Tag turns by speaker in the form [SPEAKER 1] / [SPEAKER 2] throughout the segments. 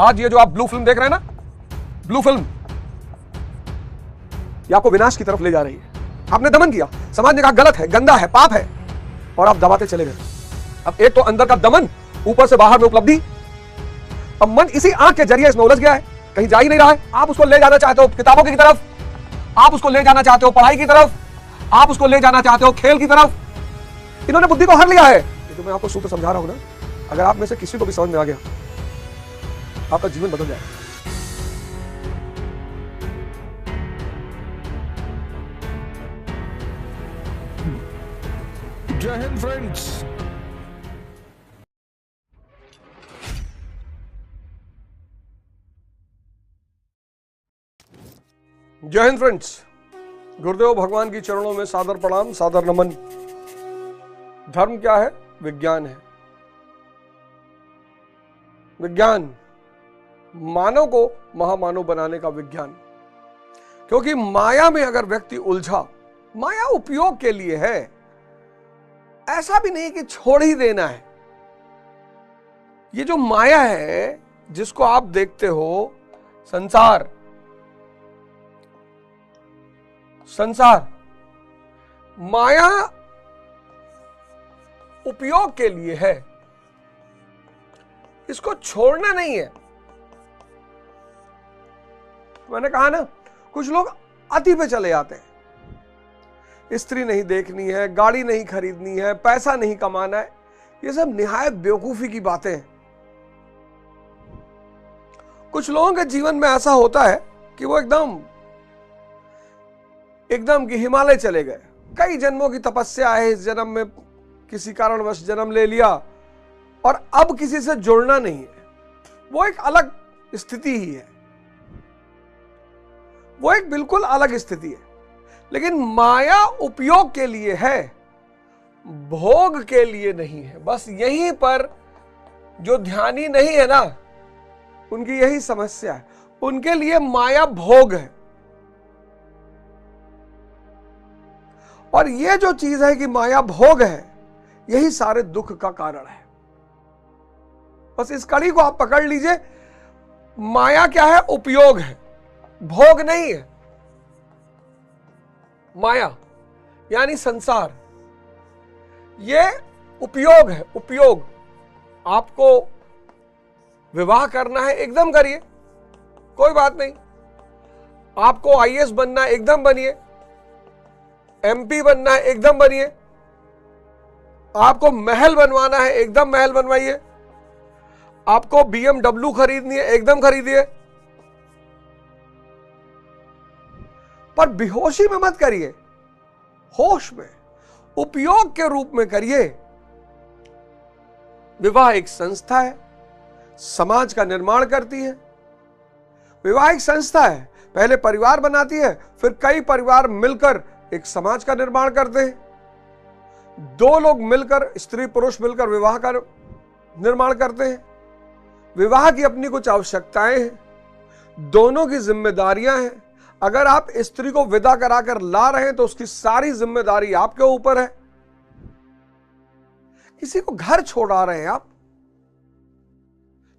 [SPEAKER 1] आज ये जो आप ब्लू फिल्म देख रहे हैं ना, ब्लू फिल्म, ये आपको विनाश की तरफ ले जा रही है। आपने दमन किया, समाज ने कहा गलत है, गंदा है, पाप है, और आप दबाते चले गए। अब एक तो अंदर का दमन, ऊपर से बाहर में उपलब्धि। अब मन इसी आंख के जरिए इसमें उलझ गया है, कहीं जा ही नहीं रहा है। आप उसको ले जाना चाहते हो किताबों की तरफ, आप उसको ले जाना चाहते हो पढ़ाई की तरफ, आप उसको ले जाना चाहते हो खेल की तरफ। इन्होंने बुद्धि को हर लिया है। ये जो मैं आपको सूत्र समझा रहा हूं ना, अगर आप में से किसी को भी समझ में आ गया, आपका जीवन बदल जाएगा।
[SPEAKER 2] जय हिंद फ्रेंड्स।
[SPEAKER 1] जय हिंद फ्रेंड्स। गुरुदेव भगवान की चरणों में सादर प्रणाम, सादर नमन। धर्म क्या है? विज्ञान है। विज्ञान, मानव को महामानव बनाने का विज्ञान। क्योंकि माया में अगर व्यक्ति उलझा, माया उपयोग के लिए है, ऐसा भी नहीं कि छोड़ ही देना है। ये जो माया है जिसको आप देखते हो, संसार, संसार माया उपयोग के लिए है, इसको छोड़ना नहीं है। मैंने कहा ना, कुछ लोग अति पे चले जाते हैं। स्त्री नहीं देखनी है, गाड़ी नहीं खरीदनी है, पैसा नहीं कमाना है, ये सब निहायत बेवकूफी की बातें हैं। कुछ लोगों के जीवन में ऐसा होता है कि वो एकदम कि हिमालय चले गए, कई जन्मों की तपस्या है, इस जन्म में किसी कारणवश जन्म ले लिया और अब किसी से जुड़ना नहीं है। वो एक अलग स्थिति ही है, वो एक बिल्कुल अलग स्थिति है। लेकिन माया उपयोग के लिए है, भोग के लिए नहीं है। बस यहीं पर जो ध्यानी नहीं है ना, उनकी यही समस्या है। उनके लिए माया भोग है। और ये जो चीज है कि माया भोग है, यही सारे दुख का कारण है। बस इस कड़ी को आप पकड़ लीजिए। माया क्या है? उपयोग है, भोग नहीं है। माया यानी संसार, ये उपयोग है। उपयोग, आपको विवाह करना है, एकदम करिए, कोई बात नहीं। आपको आईएएस बनना है, एकदम बनिए। एमपी बनना है, एकदम बनिए। आपको महल बनवाना है, एकदम महल बनवाइए। आपको BMW खरीदनी है, एकदम खरीदिए। पर बेहोशी में मत करिए, होश में, उपयोग के रूप में करिए। विवाह एक संस्था है, समाज का निर्माण करती है। विवाह एक संस्था है, पहले परिवार बनाती है, फिर कई परिवार मिलकर एक समाज का निर्माण करते हैं। दो लोग मिलकर, स्त्री पुरुष मिलकर विवाह का निर्माण करते हैं। विवाह की अपनी कुछ आवश्यकताएं हैं, दोनों की जिम्मेदारियां हैं। अगर आप स्त्री को विदा कराकर ला रहे हैं तो उसकी सारी जिम्मेदारी आपके ऊपर है। किसी को घर छोड़ा रहे हैं आप,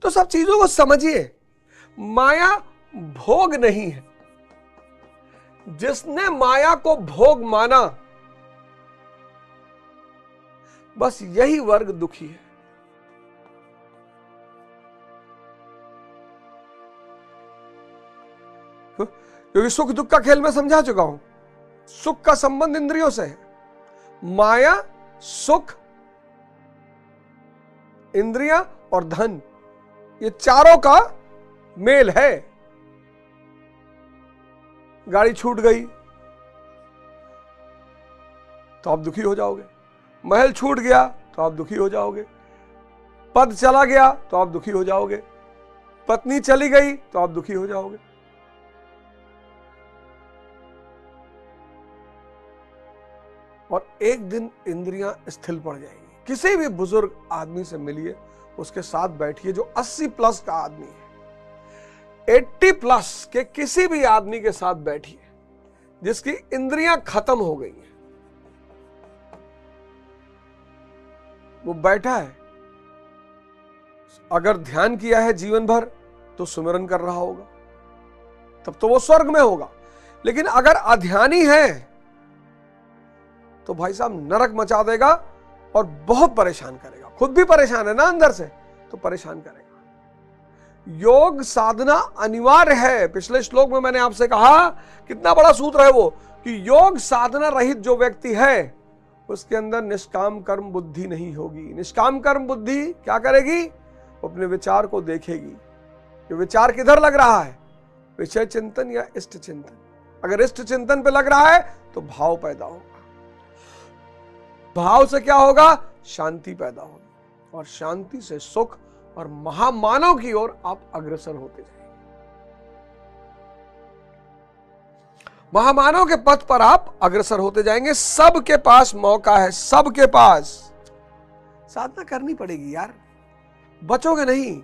[SPEAKER 1] तो सब चीजों को समझिए। माया भोग नहीं है। जिसने माया को भोग माना, बस यही वर्ग दुखी है। क्योंकि सुख दुख का खेल मैं समझा चुका हूं। सुख का संबंध इंद्रियों से है। माया, सुख, इंद्रियां और धन, ये चारों का मेल है। गाड़ी छूट गई तो आप दुखी हो जाओगे, महल छूट गया तो आप दुखी हो जाओगे, पद चला गया तो आप दुखी हो जाओगे, पत्नी चली गई तो आप दुखी हो जाओगे। और एक दिन इंद्रियां स्थिर पड़ जाएंगी। किसी भी बुजुर्ग आदमी से मिलिए, उसके साथ बैठिए जो 80 प्लस का आदमी है, 80 प्लस के किसी भी आदमी के साथ बैठिए जिसकी इंद्रियां खत्म हो गई हैं। वो बैठा है, अगर ध्यान किया है जीवन भर तो सुमिरन कर रहा होगा, तब तो वो स्वर्ग में होगा। लेकिन अगर अध्यानी है तो भाई साहब नरक मचा देगा और बहुत परेशान करेगा, खुद भी परेशान है ना अंदर से, तो परेशान करेगा। योग साधना अनिवार्य है। पिछले श्लोक में मैंने आपसे कहा, कितना बड़ा सूत्र है वो, कि योग साधना रहित जो व्यक्ति है उसके अंदर निष्काम कर्म बुद्धि नहीं होगी। निष्काम कर्म बुद्धि क्या करेगी? वो अपने विचार को देखेगी, ये विचार किधर लग रहा है, विषय चिंतन या इष्ट चिंतन। अगर इष्ट चिंतन पे लग रहा है तो भाव पैदा होगा, भाव से क्या होगा? शांति पैदा होगी, और शांति से सुख और महामानव की ओर आप अग्रसर होते जाएंगे। महामानव के पथ पर आप अग्रसर होते जाएंगे। सबके पास मौका है, सबके पास। साधना करनी पड़ेगी यार, बचोगे नहीं।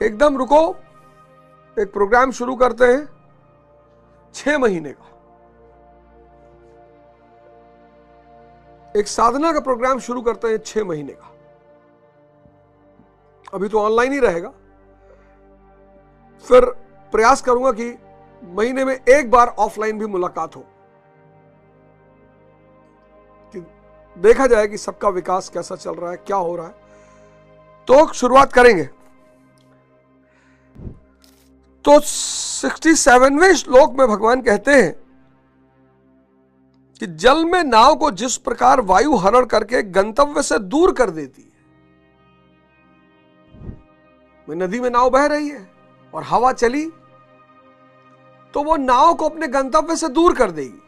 [SPEAKER 1] एकदम रुको, एक प्रोग्राम शुरू करते हैं 6 महीने का, एक साधना का प्रोग्राम शुरू करते हैं 6 महीने का। अभी तो ऑनलाइन ही रहेगा, फिर प्रयास करूंगा कि महीने में एक बार ऑफलाइन भी मुलाकात हो, कि देखा जाए कि सबका विकास कैसा चल रहा है, क्या हो रहा है। तो शुरुआत करेंगे। तो 67वें श्लोक में भगवान कहते हैं कि जल में नाव को जिस प्रकार वायु हरण करके गंतव्य से दूर कर देती है, नदी में नाव बह रही है और हवा चली तो वो नाव को अपने गंतव्य से दूर कर देगी,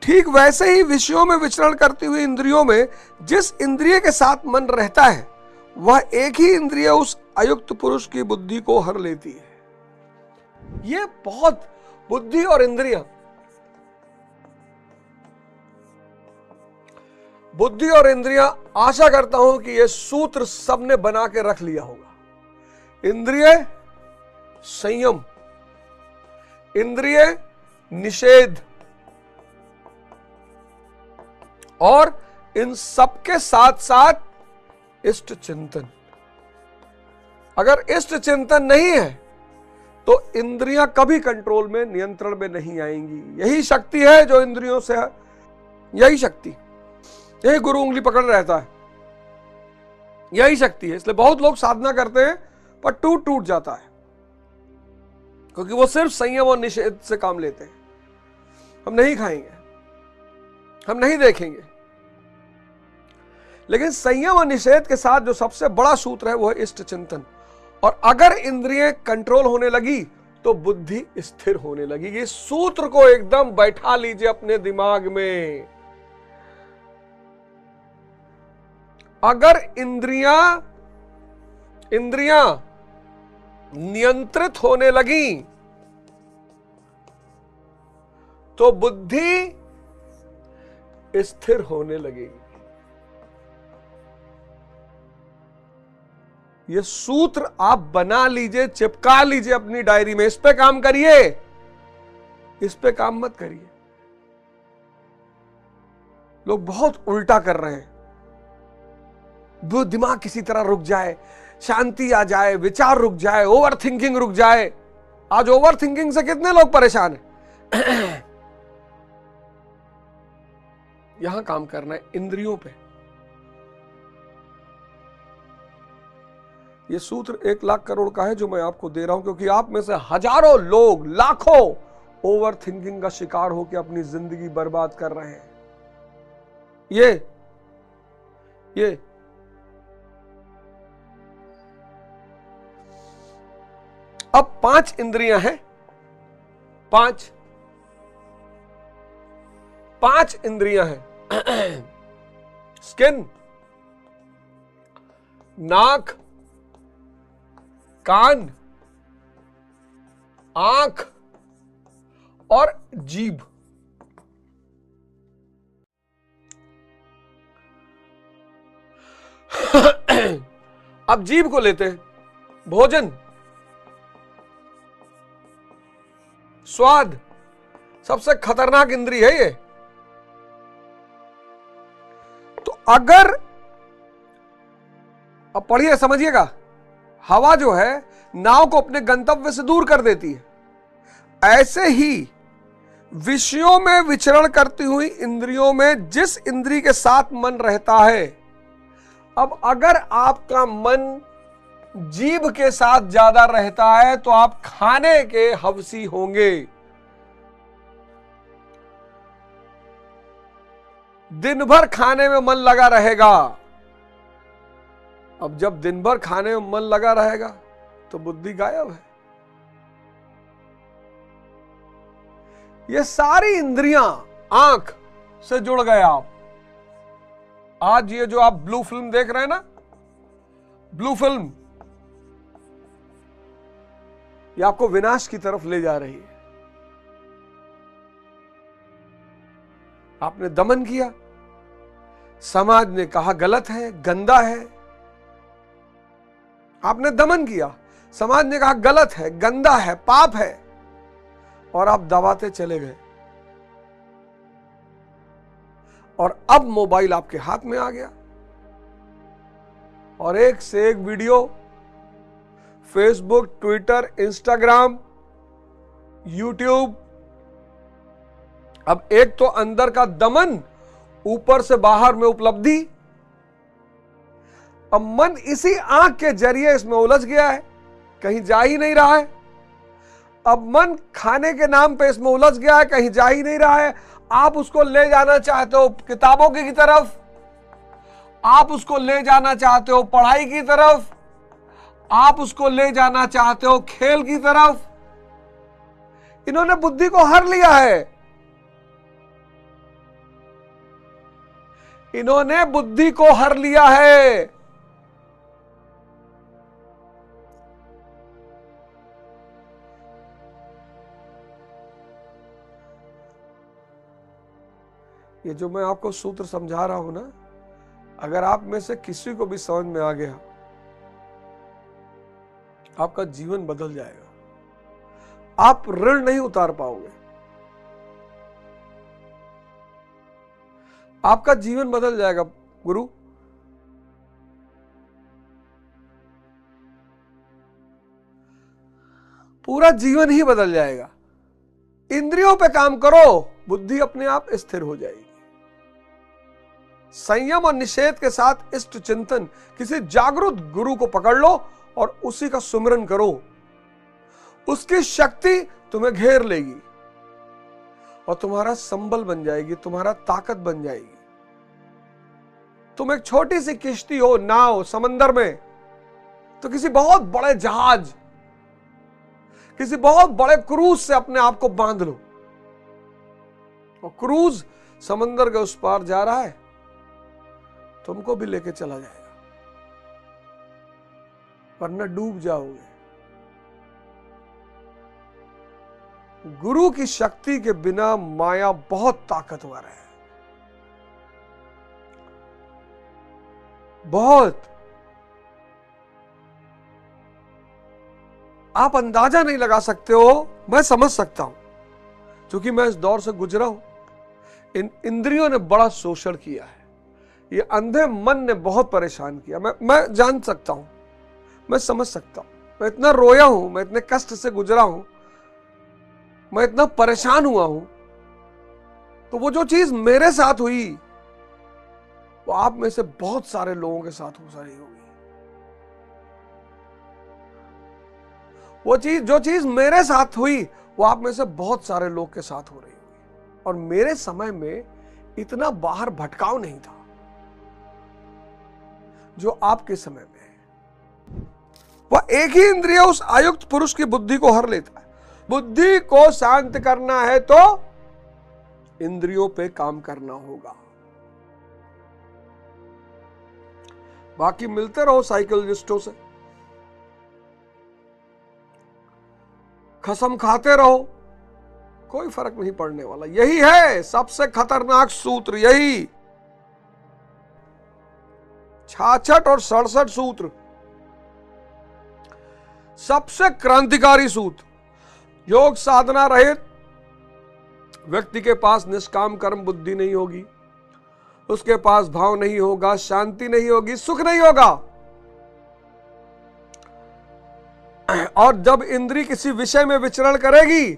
[SPEAKER 1] ठीक वैसे ही विषयों में विचरण करती हुई इंद्रियों में जिस इंद्रिय के साथ मन रहता है वह एक ही इंद्रिय उस अयुक्त पुरुष की बुद्धि को हर लेती है। ये बहुत, बुद्धि और इंद्रिय, बुद्धि और इंद्रियां, आशा करता हूं कि यह सूत्र सबने बना के रख लिया होगा। इंद्रिय संयम, इंद्रिय निषेध, और इन सबके साथ साथ इष्ट चिंतन। अगर इष्ट चिंतन नहीं है तो इंद्रियां कभी कंट्रोल में, नियंत्रण में नहीं आएंगी। यही शक्ति है जो इंद्रियों से है, यही शक्ति, यही गुरु उंगली पकड़ रहता है, यही शक्ति है। इसलिए बहुत लोग साधना करते हैं पर टूट जाता है, क्योंकि वो सिर्फ संयम और निषेध से काम लेते हैं। हम नहीं खाएंगे, हम नहीं देखेंगे, लेकिन संयम और निषेध के साथ जो सबसे बड़ा सूत्र है वो है इष्ट चिंतन। और अगर इंद्रियां कंट्रोल होने लगी तो बुद्धि स्थिर होने लगेगी। इस सूत्र को एकदम बैठा लीजिए अपने दिमाग में। अगर इंद्रियां नियंत्रित होने लगी तो बुद्धि स्थिर होने लगेगी। ये सूत्र आप बना लीजिए, चिपका लीजिए अपनी डायरी में। इस पे काम करिए, इस पे काम मत करिए। लोग बहुत उल्टा कर रहे हैं। वो दिमाग किसी तरह रुक जाए, शांति आ जाए, विचार रुक जाए, ओवर थिंकिंग रुक जाए। आज ओवर थिंकिंग से कितने लोग परेशान हैं। यहां काम करना है इंद्रियों पे। ये सूत्र 1 लाख करोड़ का है जो मैं आपको दे रहा हूं, क्योंकि आप में से हजारों लोग, लाखों ओवर थिंकिंग का शिकार होकर अपनी जिंदगी बर्बाद कर रहे हैं। ये अब 5 इंद्रियां हैं, 5 इंद्रियां हैं। स्किन, नाक, कान, आंख और जीभ। अब जीभ को लेते हैं। भोजन, स्वाद, सबसे खतरनाक इंद्रिय है ये। तो अगर, अब पढ़िए, समझिएगा, हवा जो है नाव को अपने गंतव्य से दूर कर देती है, ऐसे ही विषयों में विचरण करती हुई इंद्रियों में जिस इंद्री के साथ मन रहता है। अब अगर आपका मन जीभ के साथ ज्यादा रहता है तो आप खाने के हवसी होंगे, दिन भर खाने में मन लगा रहेगा। अब जब दिन भर खाने में मन लगा रहेगा तो बुद्धि गायब है। ये सारी इंद्रियां आंख से जुड़ गए आप। आज ये जो आप ब्लू फिल्म देख रहे हैं ना, ब्लू फिल्म, ये आपको विनाश की तरफ ले जा रही है। आपने दमन किया, समाज ने कहा गलत है, गंदा है। आपने दमन किया, समाज ने कहा गलत है, गंदा है, पाप है, और आप दबाते चले गए। और अब मोबाइल आपके हाथ में आ गया और एक से एक video, Facebook, Twitter, Instagram, YouTube. अब एक तो अंदर का दमन, ऊपर से बाहर में उपलब्धि। अब मन इसी आंख के जरिए इसमें उलझ गया है, कहीं जा ही नहीं रहा है। अब मन खाने के नाम पे इसमें उलझ गया है, कहीं जा ही नहीं रहा है। आप उसको ले जाना चाहते हो किताबों की तरफ, आप उसको ले जाना चाहते हो पढ़ाई की तरफ, आप उसको ले जाना चाहते हो खेल की तरफ। इन्होंने बुद्धि को हर लिया है, इन्होंने बुद्धि को हर लिया है। ये जो मैं आपको सूत्र समझा रहा हूं ना, अगर आप में से किसी को भी समझ में आ गया, आपका जीवन बदल जाएगा। आप ऋण नहीं उतार पाओगे, आपका जीवन बदल जाएगा। गुरु, पूरा जीवन ही बदल जाएगा। इंद्रियों पे काम करो, बुद्धि अपने आप स्थिर हो जाएगी। संयम और निषेध के साथ इष्ट चिंतन, किसी जागरूक गुरु को पकड़ लो और उसी का सुमिरन करो। उसकी शक्ति तुम्हें घेर लेगी और तुम्हारा संबल बन जाएगी, तुम्हारा ताकत बन जाएगी। तुम एक छोटी सी किश्ती हो, नाव समंदर में, तो किसी बहुत बड़े जहाज, किसी बहुत बड़े क्रूज से अपने आप को बांध लो। और क्रूज समंदर के उस पार जा रहा है, तुमको भी लेके चला जाएगा, वरना डूब जाओगे। गुरु की शक्ति के बिना माया बहुत ताकतवर है, बहुत। आप अंदाजा नहीं लगा सकते हो, मैं समझ सकता हूं, क्योंकि मैं इस दौर से गुजरा हूं। इन इंद्रियों ने बड़ा शोषण किया है, ये अंधे मन ने बहुत परेशान किया। मैं जान सकता हूं, मैं समझ सकता हूं। मैं इतना रोया हूं, मैं इतने कष्ट से गुजरा हूं, मैं इतना परेशान हुआ हूं। तो वो जो चीज मेरे साथ हुई, वो आप में से बहुत सारे लोगों के साथ हो रही होगी। वो चीज, जो चीज मेरे साथ हुई, वो आप में से बहुत सारे लोग के साथ हो रही होगी। और मेरे समय में इतना बाहर भटकाव नहीं था जो आपके समय में है। वह एक ही इंद्रिय उस आयुक्त पुरुष की बुद्धि को हर लेता है। बुद्धि को शांत करना है तो इंद्रियों पे काम करना होगा। बाकी मिलते रहो साइकोलॉजिस्टों से, कसम खाते रहो, कोई फर्क नहीं पड़ने वाला। यही है सबसे खतरनाक सूत्र, यही 66 और 67 सूत्र, सबसे क्रांतिकारी सूत्र। योग साधना रहित व्यक्ति के पास निष्काम कर्म बुद्धि नहीं होगी, उसके पास भाव नहीं होगा, शांति नहीं होगी, सुख नहीं होगा। और जब इंद्री किसी विषय में विचरण करेगी,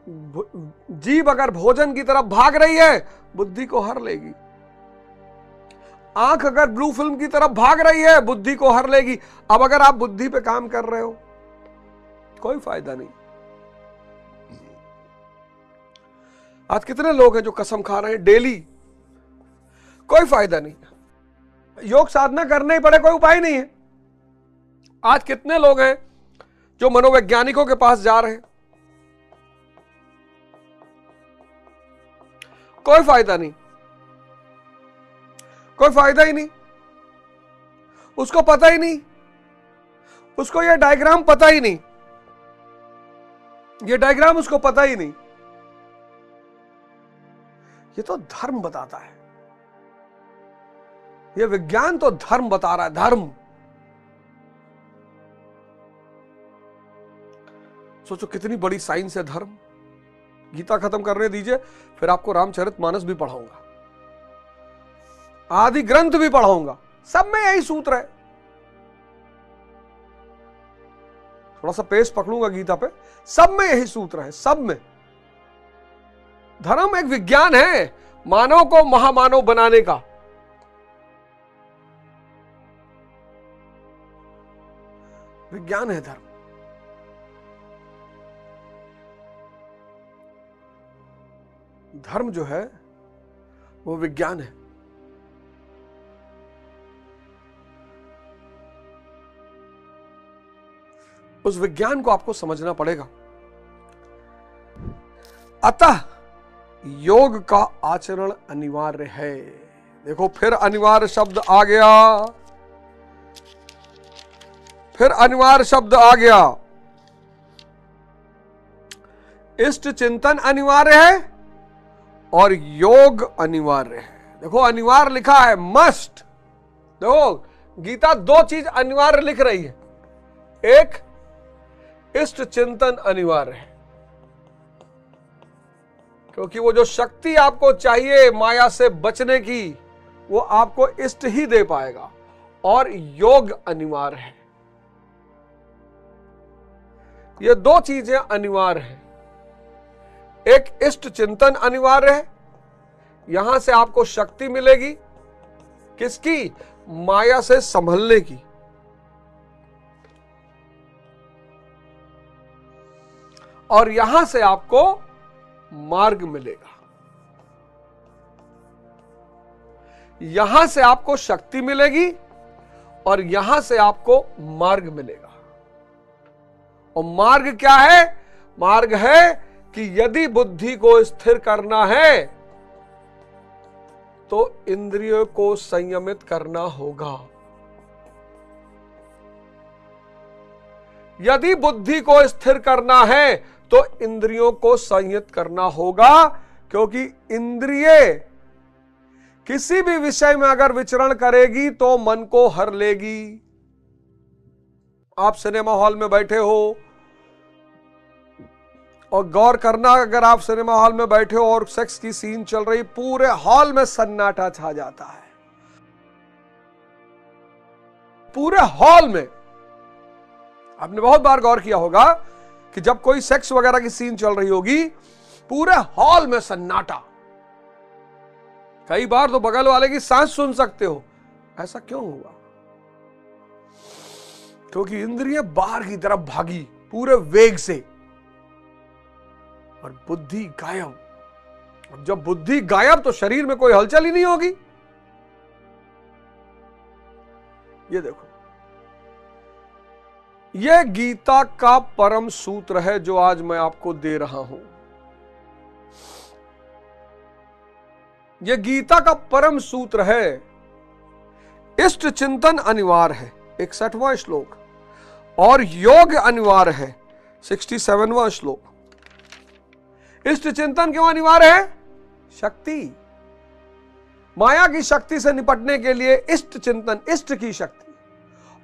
[SPEAKER 1] जीभ अगर भोजन की तरफ भाग रही है, बुद्धि को हर लेगी। आंख अगर ब्लू फिल्म की तरफ भाग रही है, बुद्धि को हर लेगी। अब अगर आप बुद्धि पे काम कर रहे हो, कोई फायदा नहीं। आज कितने लोग हैं जो कसम खा रहे हैं डेली, कोई फायदा नहीं। योग साधना करने ही पड़े, कोई उपाय नहीं है। आज कितने लोग हैं जो मनोवैज्ञानिकों के पास जा रहे हैं, कोई फायदा नहीं, कोई फायदा ही नहीं। उसको पता ही नहीं, उसको यह डायग्राम पता ही नहीं, यह डायग्राम उसको पता ही नहीं। ये तो धर्म बताता है, यह विज्ञान तो धर्म बता रहा है, धर्म। सोचो कितनी बड़ी साइंस है धर्म। गीता खत्म करने दीजिए, फिर आपको रामचरितमानस भी पढ़ाऊंगा, आदि ग्रंथ भी पढ़ाऊंगा, सब में यही सूत्र है। थोड़ा सा पेस पकड़ूंगा गीता पे, सब में यही सूत्र है, सब में। धर्म एक विज्ञान है मानव को महामानव बनाने का। विज्ञान है धर्म। धर्म जो है वो विज्ञान है। उस विज्ञान को आपको समझना पड़ेगा। अतः योग का आचरण अनिवार्य है। देखो फिर अनिवार्य शब्द आ गया, फिर अनिवार्य शब्द आ गया। इष्ट चिंतन अनिवार्य है और योग अनिवार्य है। देखो अनिवार्य लिखा है, मस्ट। देखो गीता दो चीज अनिवार्य लिख रही है। एक, इष्ट चिंतन अनिवार्य है, क्योंकि वो जो शक्ति आपको चाहिए माया से बचने की, वो आपको इष्ट ही दे पाएगा। और योग अनिवार्य है। ये दो चीजें अनिवार्य हैं। एक, इष्ट चिंतन अनिवार्य है, यहां से आपको शक्ति मिलेगी, किसकी? माया से संभलने की। और यहां से आपको मार्ग मिलेगा। यहां से आपको शक्ति मिलेगी और यहां से आपको मार्ग मिलेगा। और मार्ग क्या है? मार्ग है कि यदि बुद्धि को स्थिर करना है तो इंद्रियों को संयमित करना होगा। यदि बुद्धि को स्थिर करना है तो इंद्रियों को संयत करना होगा, क्योंकि इंद्रिय किसी भी विषय में अगर विचरण करेगी तो मन को हर लेगी। आप सिनेमा हॉल में बैठे हो और गौर करना, अगर आप सिनेमा हॉल में बैठे हो और सेक्स की सीन चल रही, पूरे हॉल में सन्नाटा छा जाता है। पूरे हॉल में। आपने बहुत बार गौर किया होगा कि जब कोई सेक्स वगैरह की सीन चल रही होगी, पूरे हॉल में सन्नाटा। कई बार तो बगल वाले की सांस सुन सकते हो। ऐसा क्यों हुआ? क्योंकि इंद्रियां बाहर की तरफ भागी पूरे वेग से और बुद्धि गायब। अब जब बुद्धि गायब तो शरीर में कोई हलचल ही नहीं होगी। ये देखो, यह गीता का परम सूत्र है जो आज मैं आपको दे रहा हूं। यह गीता का परम सूत्र है। इष्ट चिंतन अनिवार्य है, 61वां श्लोक, और योग अनिवार्य है, 67वां श्लोक। इष्ट चिंतन क्यों अनिवार्य है? शक्ति, माया की शक्ति से निपटने के लिए इष्ट चिंतन, इष्ट की शक्ति।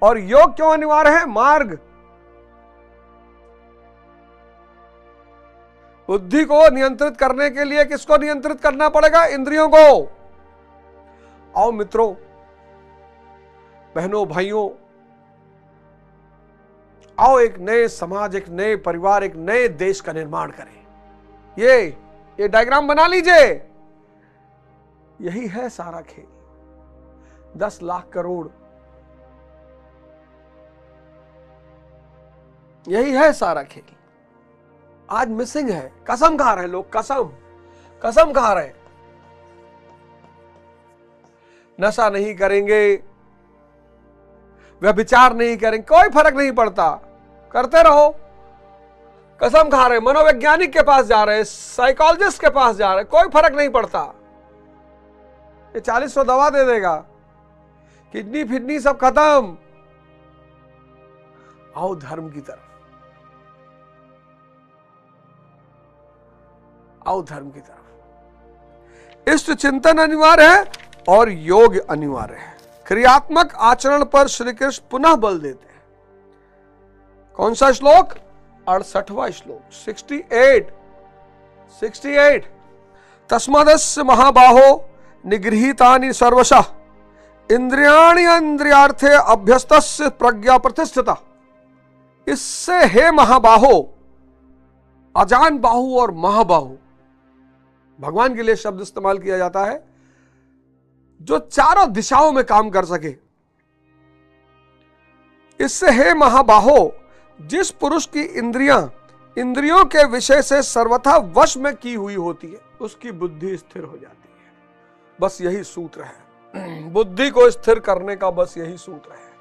[SPEAKER 1] और योग क्यों अनिवार्य है? मार्ग। बुद्धि को नियंत्रित करने के लिए किसको नियंत्रित करना पड़ेगा? इंद्रियों को। आओ मित्रों, बहनों, भाइयों, आओ एक नए समाज, एक नए परिवार, एक नए देश का निर्माण करें। ये डायग्राम बना लीजिए। यही है सारा खेल। 10 लाख करोड़, यही है सारा खेल। आज मिसिंग है। कसम खा रहे हैं लोग, कसम खा रहे हैं। नशा नहीं करेंगे, व्यभिचार नहीं करेंगे, कोई फर्क नहीं पड़ता, करते रहो। कसम खा रहे, मनोवैज्ञानिक के पास जा रहे, साइकोलॉजिस्ट के पास जा रहे, कोई फर्क नहीं पड़ता। ये 4000 दवा दे देगा, किडनी फिडनी सब खत्म। आओ धर्म की तरफ, आओ धर्म की तरफ। इष्ट चिंतन अनिवार्य है और योग अनिवार्य है। क्रियात्मक आचरण पर श्री कृष्ण पुनः बल देते हैं। कौन सा श्लोक? 68वां श्लोक, 68। तस्मादस्य महाबाहो निगृहीतानि सर्वशः इंद्रियाणि इंद्रियार्थे अभ्यस्तस्य प्रज्ञा प्रतिष्ठिता। इससे हे महाबाहो, अजान बाहु और महाबाहु भगवान के लिए शब्द इस्तेमाल किया जाता है जो चारों दिशाओं में काम कर सके। इससे हे महाबाहो, जिस पुरुष की इंद्रियों के विषय से सर्वथा वश में की हुई होती है, उसकी बुद्धि स्थिर हो जाती है। बस यही सूत्र है, बुद्धि को स्थिर करने का बस यही सूत्र है,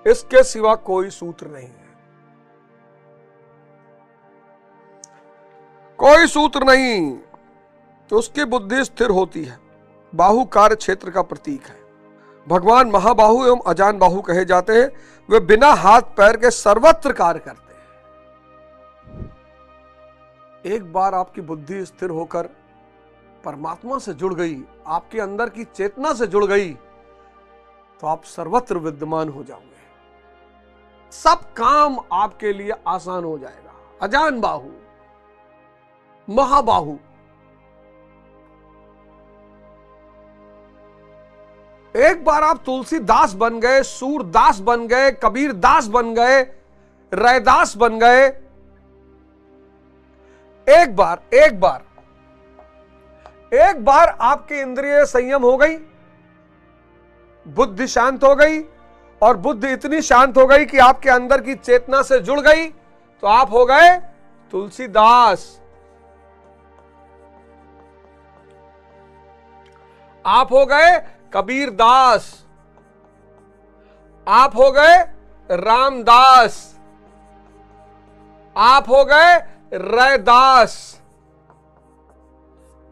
[SPEAKER 1] इसके सिवा कोई सूत्र नहीं है। कोई सूत्र नहीं, तो उसकी बुद्धि स्थिर होती है। बाहु कार्य क्षेत्र का प्रतीक है। भगवान महाबाहु एवं अजान बाहु कहे जाते हैं। वे बिना हाथ पैर के सर्वत्र कार्य करते हैं। एक बार आपकी बुद्धि स्थिर होकर परमात्मा से जुड़ गई, आपके अंदर की चेतना से जुड़ गई, तो आप सर्वत्र विद्यमान हो जाओगे। सब काम आपके लिए आसान हो जाएगा। अजान बाहु, महाबाहु। एक बार आप तुलसीदास बन गए, सूरदास बन गए, कबीर दास बन गए, रैदास बन गए। एक बार आपकी इंद्रिय संयम हो गई, बुद्धि शांत हो गई, और बुद्धि इतनी शांत हो गई कि आपके अंदर की चेतना से जुड़ गई, तो आप हो गए तुलसीदास, आप हो गए कबीर दास, आप हो गए रामदास, आप हो गए रैदास,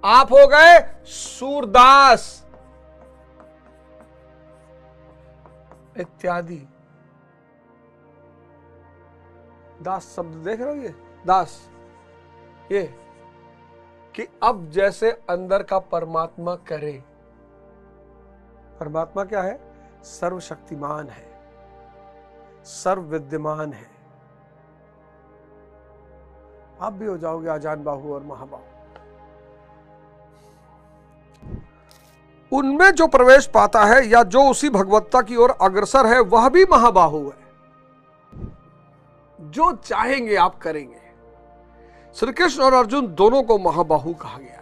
[SPEAKER 1] आप हो गए सूरदास, इत्यादि। दास शब्द देख रहे हो, ये दास, ये कि अब जैसे अंदर का परमात्मा करे। परमात्मा क्या है? सर्वशक्तिमान है, सर्वविद्यमान है। आप भी हो जाओगे अजान बाहु और महाबाहु। उनमें जो प्रवेश पाता है या जो उसी भगवत्ता की ओर अग्रसर है, वह भी महाबाहु है। जो चाहेंगे आप करेंगे। श्री कृष्ण और अर्जुन दोनों को महाबाहु कहा गया है।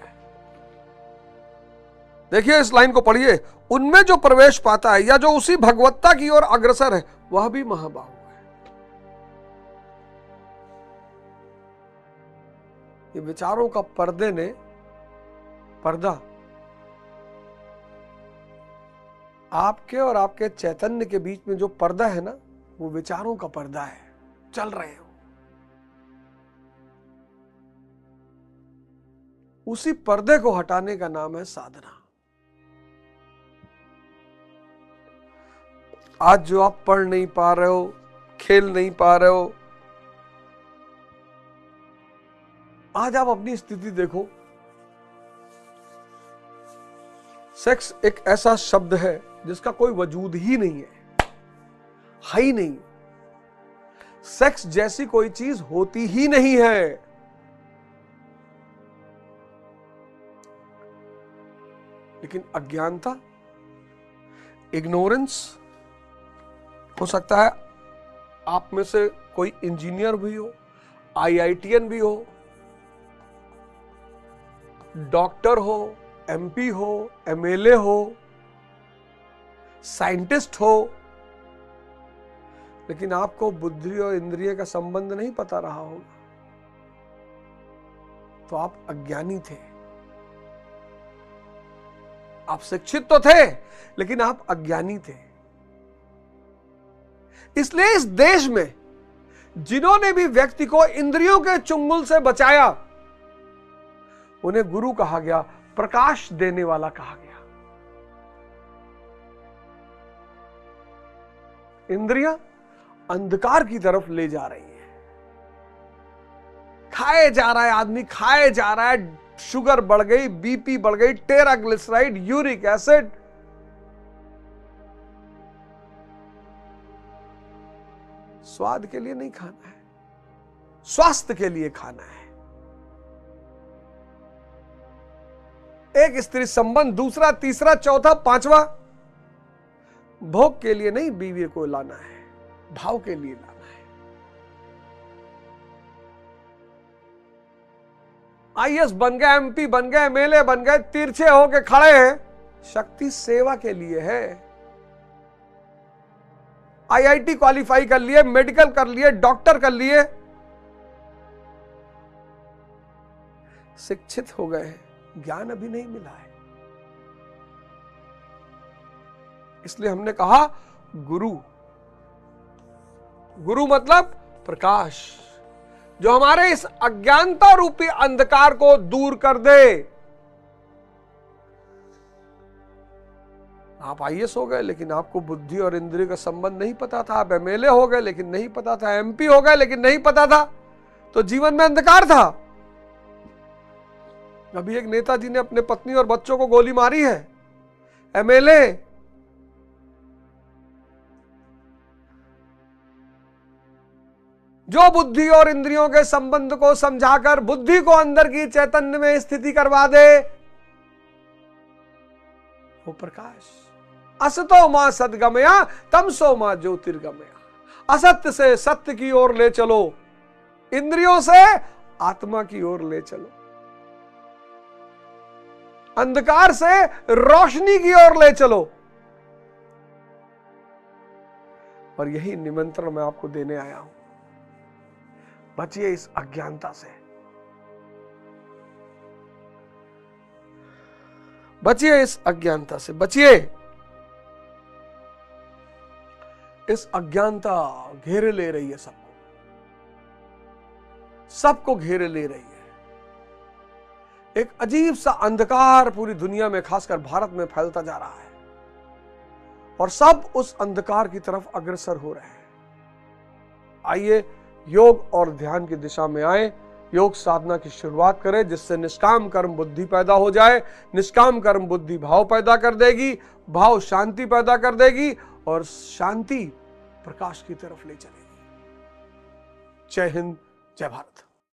[SPEAKER 1] देखिए इस लाइन को पढ़िए। उनमें जो प्रवेश पाता है या जो उसी भगवत्ता की ओर अग्रसर है, वह भी महाबाहु है। ये विचारों का पर्दे ने पर्दा आपके और आपके चैतन्य के बीच में जो पर्दा है ना, वो विचारों का पर्दा है। चल रहे हो, उसी पर्दे को हटाने का नाम है साधना। आज जो आप पढ़ नहीं पा रहे हो, खेल नहीं पा रहे हो, आज आप अपनी स्थिति देखो। सेक्स एक ऐसा शब्द है जिसका कोई वजूद ही नहीं है ही नहीं। सेक्स जैसी कोई चीज होती ही नहीं है। लेकिन अज्ञानता, इग्नोरेंस, हो सकता है आप में से कोई इंजीनियर भी हो, आईआईटीएन भी हो, डॉक्टर हो, एमपी हो, एमएलए हो, साइंटिस्ट हो, लेकिन आपको बुद्धि और इंद्रिय का संबंध नहीं पता रहा होगा, तो आप अज्ञानी थे। आप शिक्षित तो थे, लेकिन आप अज्ञानी थे। इसलिए इस देश में जिन्होंने भी व्यक्ति को इंद्रियों के चुंगल से बचाया, उन्हें गुरु कहा गया, प्रकाश देने वाला कहा गया। इंद्रियां अंधकार की तरफ ले जा रही है। खाए जा रहा है आदमी, खाए जा रहा है, शुगर बढ़ गई, बीपी बढ़ गई, टेराग्लिसराइड, यूरिक एसिड, स्वाद के लिए नहीं खाना है, स्वास्थ्य के लिए खाना है। एक स्त्री संबंध, दूसरा, तीसरा, चौथा, पांचवा, भोग के लिए नहीं बीवी को लाना है, भाव के लिए लाना है। आईएएस बन गए, एमपी बन गए, एमएलए बन गए, तिरछे होके खड़े हैं, शक्ति सेवा के लिए है। आईआईटी क्वालिफाई कर लिए, मेडिकल कर लिए, डॉक्टर कर लिए, शिक्षित हो गए, ज्ञान अभी नहीं मिला है। इसलिए हमने कहा गुरु, गुरु मतलब प्रकाश, जो हमारे इस अज्ञानता रूपी अंधकार को दूर कर दे। आप आईएएस हो गए, लेकिन आपको बुद्धि और इंद्रिय का संबंध नहीं पता था। आप एमएलए हो गए, लेकिन नहीं पता था। एमपी हो गए, लेकिन नहीं पता था। तो जीवन में अंधकार था। अभी एक नेताजी ने अपने पत्नी और बच्चों को गोली मारी है, एमएलए। जो बुद्धि और इंद्रियों के संबंध को समझाकर बुद्धि को अंदर की चैतन्य में स्थिति करवा दे, वो प्रकाश। असतो मां सद्गमया तमसो मां ज्योतिर्गमया। असत्य से सत्य की ओर ले चलो, इंद्रियों से आत्मा की ओर ले चलो, अंधकार से रोशनी की ओर ले चलो। और यही निमंत्रण मैं आपको देने आया हूं। बचिए इस अज्ञानता से, बचिए इस अज्ञानता से, बचिए। इस अज्ञानता घेरे ले रही है सबको, सबको घेरे ले रही है। एक अजीब सा अंधकार पूरी दुनिया में, खासकर भारत में फैलता जा रहा है, और सब उस अंधकार की तरफ अग्रसर हो रहे हैं। आइए योग और ध्यान की दिशा में आए, योग साधना की शुरुआत करें, जिससे निष्काम कर्म बुद्धि पैदा हो जाए। निष्काम कर्म बुद्धि भाव पैदा कर देगी, भाव शांति पैदा कर देगी, और शांति प्रकाश की तरफ ले चलेगी। जय हिंद, जय भारत।